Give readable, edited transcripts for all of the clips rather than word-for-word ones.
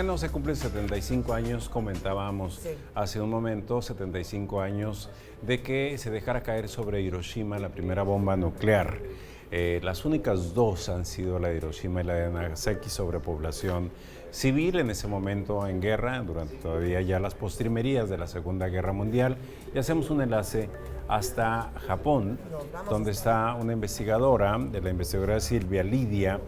No se cumplen 75 años, comentábamos Sí. hace un momento, 75 años de que se dejara caer sobre Hiroshima la primera bomba nuclear. Las únicas dos han sido la de Hiroshima y la de Nagasaki sobre población civil en ese momento en guerra, durante todavía ya las postrimerías de la Segunda Guerra Mundial. Y hacemos un enlace hasta Japón, donde está una investigadora, de la investigadora Silvia Lidia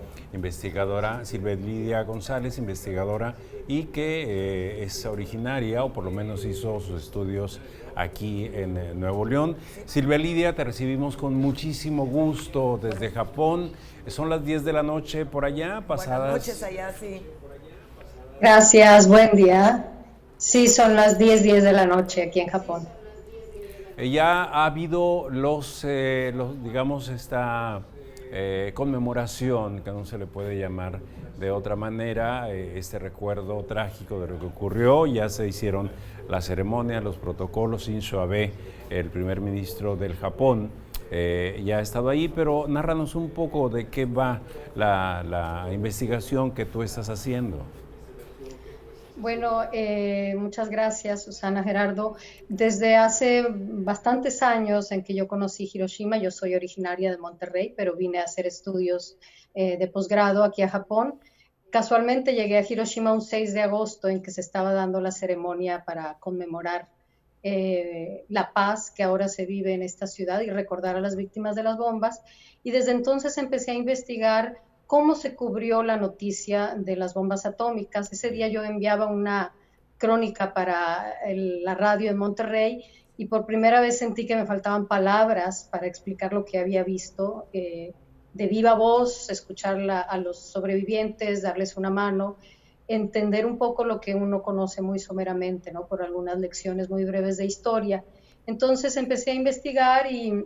González, investigadora y que es originaria, o por lo menos hizo sus estudios aquí en Nuevo León. Silvia Lidia, te recibimos con muchísimo gusto desde Japón. Son las 10 de la noche por allá, pasadas. Buenas noches allá, sí. Gracias, buen día. Sí, son las 10 de la noche aquí en Japón. Ya ha habido digamos, esta conmemoración, que no se le puede llamar de otra manera, este recuerdo trágico de lo que ocurrió. Ya se hicieron la ceremonia, los protocolos. Shinzo Abe, el primer ministro del Japón, ya ha estado ahí, pero nárranos un poco de qué va la investigación que tú estás haciendo. Bueno, muchas gracias, Susana, Gerardo. Desde hace bastantes años en que yo conocí Hiroshima, yo soy originaria de Monterrey, pero vine a hacer estudios de posgrado aquí a Japón. Casualmente llegué a Hiroshima un 6 de agosto en que se estaba dando la ceremonia para conmemorar la paz que ahora se vive en esta ciudad y recordar a las víctimas de las bombas. Y desde entonces empecé a investigar cómo se cubrió la noticia de las bombas atómicas. Ese día yo enviaba una crónica para la radio en Monterrey y por primera vez sentí que me faltaban palabras para explicar lo que había visto, de viva voz, escuchar a los sobrevivientes, darles una mano, entender un poco lo que uno conoce muy someramente, ¿no? Por algunas lecciones muy breves de historia. Entonces empecé a investigar y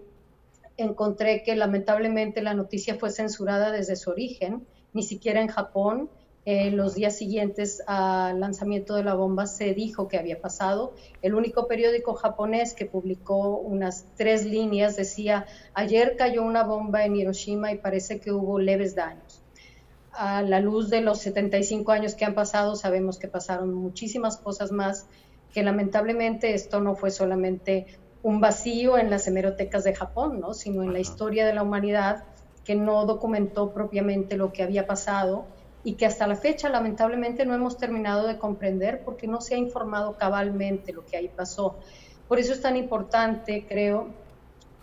encontré que lamentablemente la noticia fue censurada desde su origen, ni siquiera en Japón. Los días siguientes al lanzamiento de la bomba se dijo que había pasado. El único periódico japonés que publicó unas 3 líneas decía: ayer cayó una bomba en Hiroshima y parece que hubo leves daños. A la luz de los 75 años que han pasado, sabemos que pasaron muchísimas cosas más, que lamentablemente esto no fue solamente un vacío en las hemerotecas de Japón, ¿no? Sino en la historia de la humanidad, que no documentó propiamente lo que había pasado y que hasta la fecha lamentablemente no hemos terminado de comprender porque no se ha informado cabalmente lo que ahí pasó. Por eso es tan importante, creo.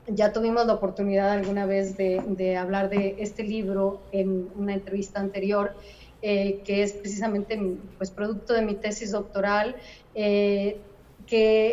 Ya tuvimos la oportunidad alguna vez de hablar de este libro en una entrevista anterior, que es precisamente pues, producto de mi tesis doctoral,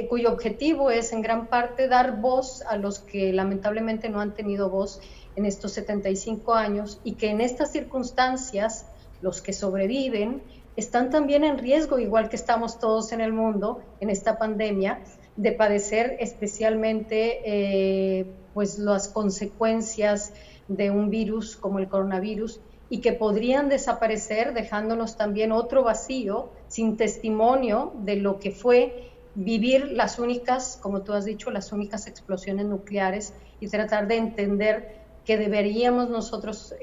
cuyo objetivo es en gran parte dar voz a los que lamentablemente no han tenido voz en estos 75 años y que en estas circunstancias los que sobreviven están también en riesgo, igual que estamos todos en el mundo en esta pandemia, de padecer especialmente pues las consecuencias de un virus como el coronavirus y que podrían desaparecer dejándonos también otro vacío sin testimonio de lo que fue vivir las únicas, como tú has dicho, las únicas explosiones nucleares y tratar de entender que deberíamos nosotros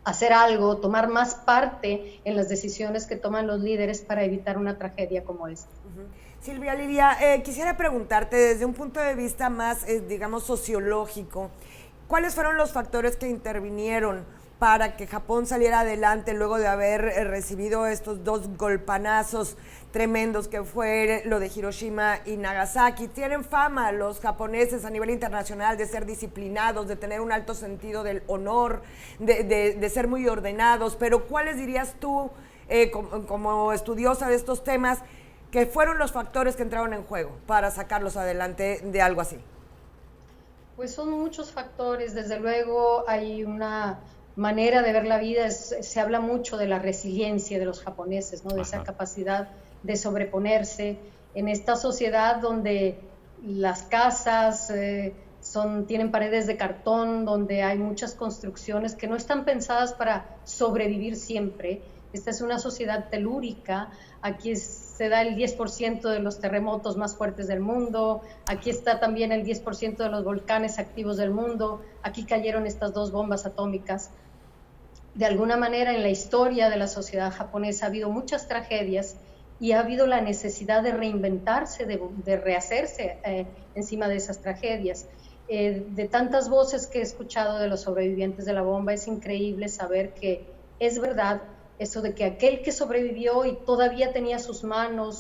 hacer algo, tomar más parte en las decisiones que toman los líderes para evitar una tragedia como esta. Silvia Lidia, quisiera preguntarte desde un punto de vista más, digamos, sociológico, ¿cuáles fueron los factores que intervinieron para que Japón saliera adelante luego de haber recibido estos 2 golpanazos tremendos que fue lo de Hiroshima y Nagasaki? Tienen fama los japoneses a nivel internacional de ser disciplinados, de tener un alto sentido del honor, de ser muy ordenados, pero ¿cuáles dirías tú, como estudiosa de estos temas, que fueron los factores que entraron en juego para sacarlos adelante de algo así? Pues son muchos factores, desde luego hay una manera de ver la vida, se habla mucho de la resiliencia de los japoneses, ¿no? De esa capacidad de sobreponerse en esta sociedad donde las casas tienen paredes de cartón, donde hay muchas construcciones que no están pensadas para sobrevivir siempre. Esta es una sociedad telúrica, aquí se da el 10% de los terremotos más fuertes del mundo, aquí está también el 10% de los volcanes activos del mundo, aquí cayeron estas 2 bombas atómicas. De alguna manera, en la historia de la sociedad japonesa ha habido muchas tragedias y ha habido la necesidad de reinventarse, de rehacerse encima de esas tragedias. De tantas voces que he escuchado de los sobrevivientes de la bomba, es increíble saber que es verdad eso de que aquel que sobrevivió y todavía tenía sus manos,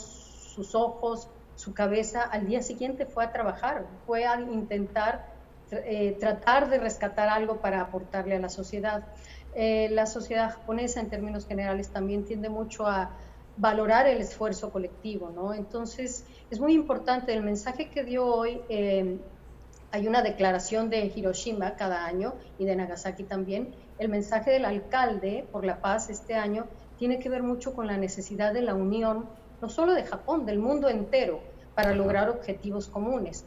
sus ojos, su cabeza, al día siguiente fue a trabajar, fue a intentar tratar de rescatar algo para aportarle a la sociedad. La sociedad japonesa, en términos generales, también tiende mucho a valorar el esfuerzo colectivo, ¿no? Entonces, es muy importante el mensaje que dio hoy. Hay una declaración de Hiroshima cada año y de Nagasaki también. El mensaje del alcalde por la paz este año tiene que ver mucho con la necesidad de la unión, no solo de Japón, del mundo entero, para lograr objetivos comunes.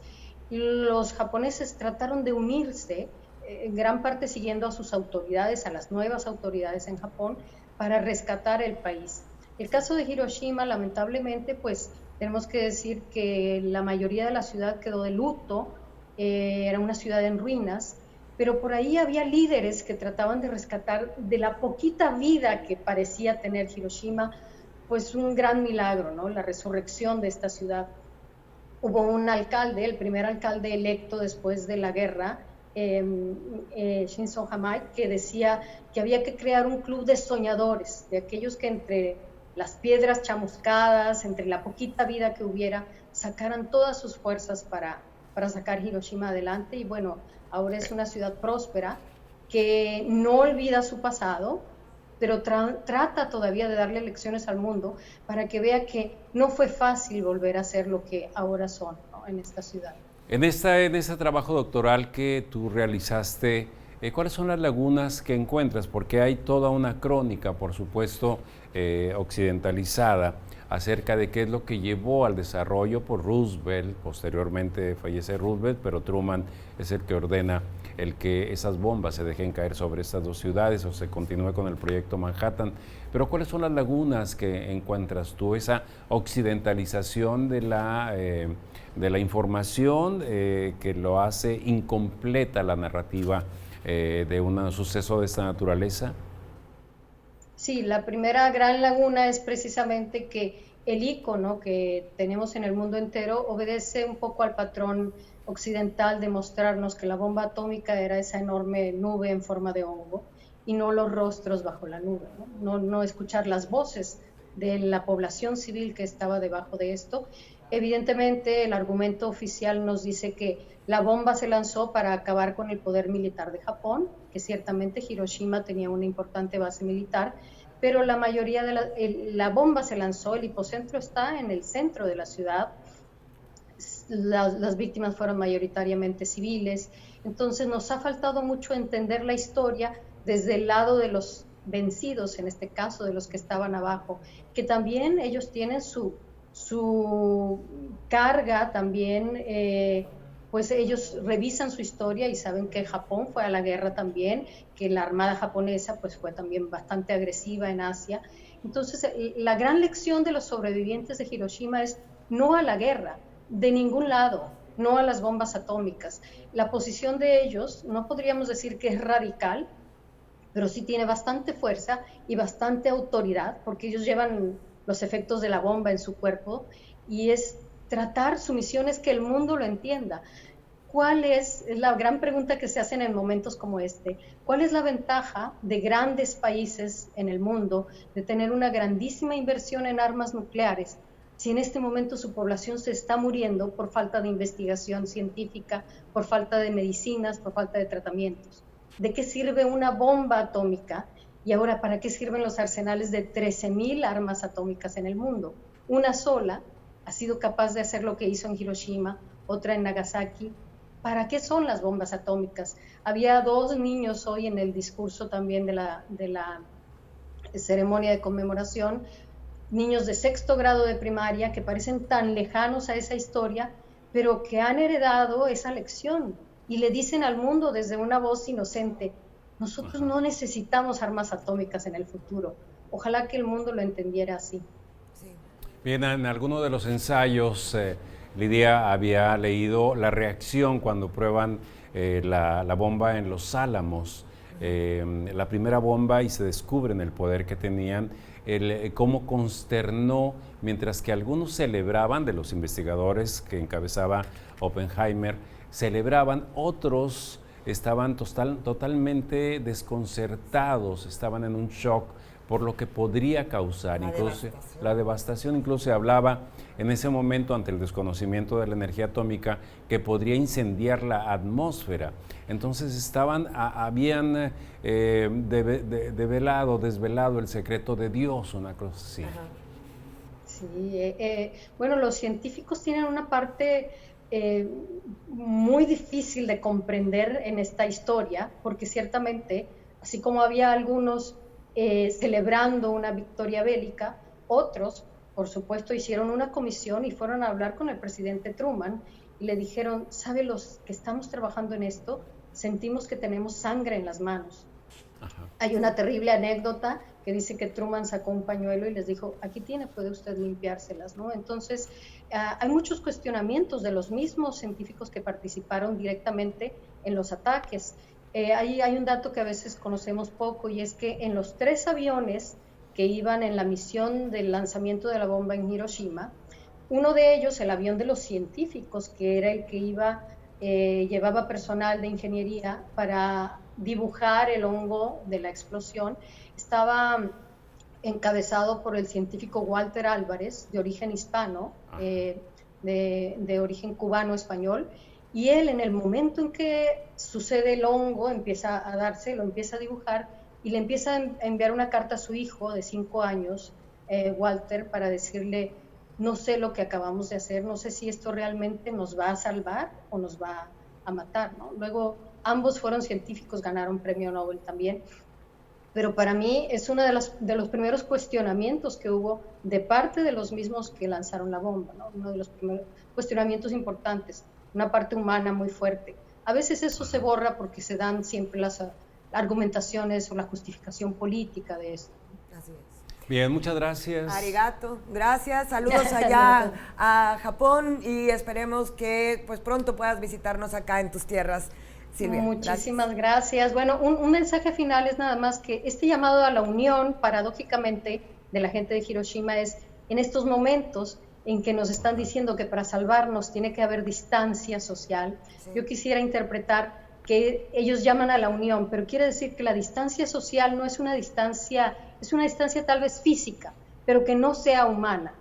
Los japoneses trataron de unirse, en gran parte siguiendo a sus autoridades, a las nuevas autoridades en Japón, para rescatar el país. El caso de Hiroshima, lamentablemente, pues tenemos que decir que la mayoría de la ciudad quedó de luto, era una ciudad en ruinas, pero por ahí había líderes que trataban de rescatar de la poquita vida que parecía tener Hiroshima, pues un gran milagro, ¿no? La resurrección de esta ciudad. Hubo un alcalde, el primer alcalde electo después de la guerra, Shinzo Hamai, que decía que había que crear un club de soñadores, de aquellos que entre las piedras chamuscadas, entre la poquita vida que hubiera, sacaran todas sus fuerzas para sacar Hiroshima adelante. Y bueno, ahora es una ciudad próspera que no olvida su pasado, pero trata todavía de darle lecciones al mundo para que vea que no fue fácil volver a ser lo que ahora son, ¿no? En esta ciudad. En ese trabajo doctoral que tú realizaste, ¿cuáles son las lagunas que encuentras? Porque hay toda una crónica, por supuesto, occidentalizada, acerca de qué es lo que llevó al desarrollo por Roosevelt. Posteriormente fallece Roosevelt, pero Truman es el que ordena el que esas bombas se dejen caer sobre estas dos ciudades o se continúe con el proyecto Manhattan. Pero ¿cuáles son las lagunas que encuentras tú? Esa occidentalización de la información que lo hace incompleta la narrativa de un suceso de esta naturaleza. Sí, la primera gran laguna es precisamente que el icono que tenemos en el mundo entero obedece un poco al patrón occidental de mostrarnos que la bomba atómica era esa enorme nube en forma de hongo y no los rostros bajo la nube, no escuchar las voces de la población civil que estaba debajo de esto. Evidentemente, el argumento oficial nos dice que la bomba se lanzó para acabar con el poder militar de Japón, que ciertamente Hiroshima tenía una importante base militar, pero la mayoría de la bomba se lanzó, el hipocentro está en el centro de la ciudad, las víctimas fueron mayoritariamente civiles, entonces nos ha faltado mucho entender la historia desde el lado de los vencidos, en este caso de los que estaban abajo, que también ellos tienen su carga también, pues ellos revisan su historia y saben que Japón fue a la guerra también, que la armada japonesa pues fue también bastante agresiva en Asia. Entonces la gran lección de los sobrevivientes de Hiroshima es no a la guerra, de ningún lado, no a las bombas atómicas. La posición de ellos no podríamos decir que es radical, pero sí tiene bastante fuerza y bastante autoridad, porque ellos llevan los efectos de la bomba en su cuerpo, y es tratar, su misión es que el mundo lo entienda. ¿Cuál es la gran pregunta que se hacen en momentos como este? ¿Cuál es la ventaja de grandes países en el mundo de tener una grandísima inversión en armas nucleares si en este momento su población se está muriendo por falta de investigación científica, por falta de medicinas, por falta de tratamientos? ¿De qué sirve una bomba atómica? Y ahora, ¿para qué sirven los arsenales de 13,000 armas atómicas en el mundo? Una sola ha sido capaz de hacer lo que hizo en Hiroshima, otra en Nagasaki. ¿Para qué son las bombas atómicas? Había 2 niños hoy en el discurso también de la ceremonia de conmemoración, niños de 6º grado de primaria que parecen tan lejanos a esa historia, pero que han heredado esa lección y le dicen al mundo desde una voz inocente: nosotros no necesitamos armas atómicas en el futuro. Ojalá que el mundo lo entendiera así. Sí. Bien, en alguno de los ensayos, Lidia había leído la reacción cuando prueban la bomba en Los Álamos. la primera bomba y se descubren el poder que tenían, cómo consternó, mientras que algunos celebraban, de los investigadores que encabezaba Oppenheimer, celebraban, otros estaban totalmente desconcertados, estaban en un shock por lo que podría causar. La devastación. Incluso se hablaba en ese momento, ante el desconocimiento de la energía atómica, que podría incendiar la atmósfera. Entonces habían desvelado el secreto de Dios, una cosa así. Ajá. Sí, bueno, los científicos tienen una parte muy difícil de comprender en esta historia, porque ciertamente, así como había algunos celebrando una victoria bélica, otros, por supuesto, hicieron una comisión y fueron a hablar con el presidente Truman y le dijeron, ¿sabe, los que estamos trabajando en esto, sentimos que tenemos sangre en las manos? Ajá. Hay una terrible anécdota que dice que Truman sacó un pañuelo y les dijo, aquí tiene, puede usted limpiárselas, ¿no? Entonces, hay muchos cuestionamientos de los mismos científicos que participaron directamente en los ataques. Hay un dato que a veces conocemos poco, y es que en los 3 aviones que iban en la misión del lanzamiento de la bomba en Hiroshima, uno de ellos, el avión de los científicos, que era el que llevaba personal de ingeniería para dibujar el hongo de la explosión, estaba encabezado por el científico Walter Álvarez, de origen hispano, de origen cubano-español, y él, en el momento en que sucede el hongo, empieza a darse, lo empieza a dibujar y le empieza a enviar una carta a su hijo de 5 años, Walter, para decirle, no sé lo que acabamos de hacer, no sé si esto realmente nos va a salvar o nos va a matar, ¿no? Luego, ambos fueron científicos, ganaron premio Nobel también, pero para mí es uno de los primeros cuestionamientos que hubo de parte de los mismos que lanzaron la bomba, ¿no? Uno de los primeros cuestionamientos importantes, una parte humana muy fuerte. A veces eso se borra porque se dan siempre las argumentaciones o la justificación política de esto. Así es. Bien, muchas gracias. Arigato, gracias, saludos allá a Japón y esperemos que pues pronto puedas visitarnos acá en tus tierras, Silvia. Muchísimas gracias. Bueno, un mensaje final es nada más que este llamado a la unión, paradójicamente, de la gente de Hiroshima es en estos momentos en que nos están diciendo que para salvarnos tiene que haber distancia social. Sí. Yo quisiera interpretar que ellos llaman a la unión, pero quiere decir que la distancia social no es una distancia, es una distancia tal vez física, pero que no sea humana.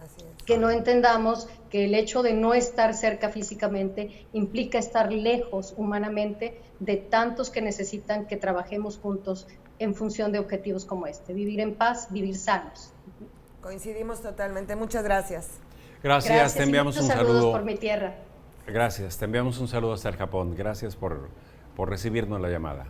Así es. Que no entendamos que el hecho de no estar cerca físicamente implica estar lejos humanamente de tantos que necesitan que trabajemos juntos en función de objetivos como este, vivir en paz, vivir sanos. Coincidimos totalmente, muchas gracias. Gracias, te enviamos un saludo por mi tierra. Gracias, te enviamos un saludo hasta el Japón. Gracias por recibirnos la llamada.